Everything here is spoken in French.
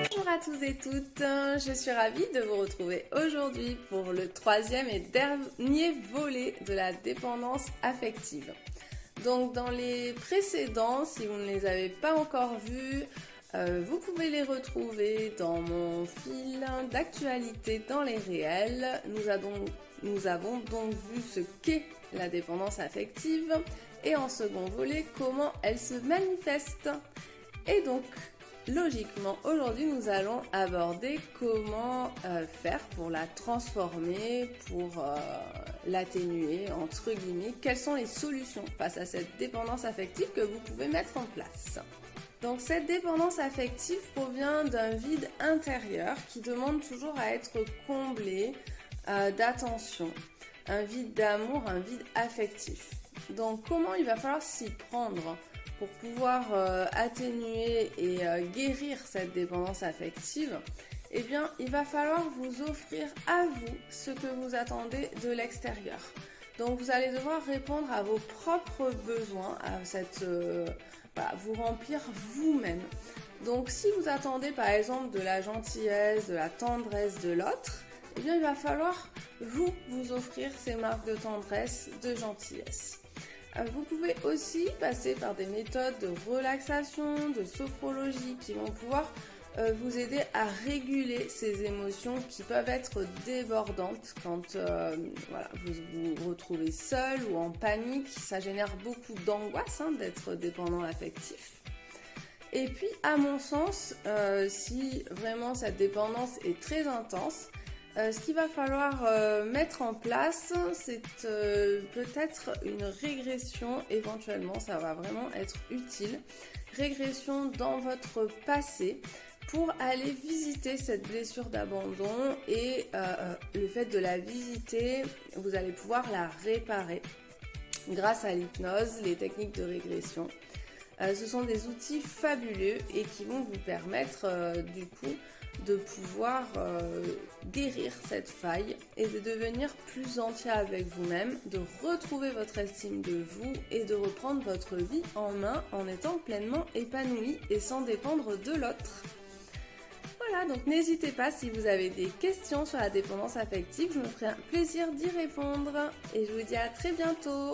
Bonjour à tous et toutes, je suis ravie de vous retrouver aujourd'hui pour le troisième et dernier volet de la dépendance affective. Donc dans les précédents, si vous ne les avez pas encore vus, vous pouvez les retrouver dans mon fil d'actualité dans les réels. Nous avons donc vu ce qu'est la dépendance affective et en second volet, comment elle se manifeste. Et donc, logiquement, aujourd'hui, nous allons aborder comment faire pour la transformer, pour l'atténuer, entre guillemets. Quelles sont les solutions face à cette dépendance affective que vous pouvez mettre en place? Donc cette dépendance affective provient d'un vide intérieur qui demande toujours à être comblé d'attention, un vide d'amour, un vide affectif. Donc comment il va falloir s'y prendre pour pouvoir atténuer et guérir cette dépendance affective? Eh bien, il va falloir vous offrir à vous ce que vous attendez de l'extérieur. Donc vous allez devoir répondre à vos propres besoins, à vous remplir vous-même. Donc si vous attendez par exemple de la gentillesse, de la tendresse de l'autre, eh bien il va falloir vous offrir ces marques de tendresse, de gentillesse. Vous pouvez aussi passer par des méthodes de relaxation, de sophrologie qui vont pouvoir vous aider à réguler ces émotions qui peuvent être débordantes quand vous vous retrouvez seul ou en panique. Ça génère beaucoup d'angoisse d'être dépendant affectif. Et puis, à mon sens, si vraiment cette dépendance est très intense, ce qu'il va falloir mettre en place, c'est peut-être une régression, éventuellement, ça va vraiment être utile. Régression dans votre passé pour aller visiter cette blessure d'abandon et le fait de la visiter, vous allez pouvoir la réparer grâce à l'hypnose, les techniques de régression. Ce sont des outils fabuleux et qui vont vous permettre du coup de pouvoir guérir cette faille et de devenir plus entier avec vous-même, de retrouver votre estime de vous et de reprendre votre vie en main en étant pleinement épanoui et sans dépendre de l'autre. Voilà, donc n'hésitez pas si vous avez des questions sur la dépendance affective, je me ferai un plaisir d'y répondre et je vous dis à très bientôt.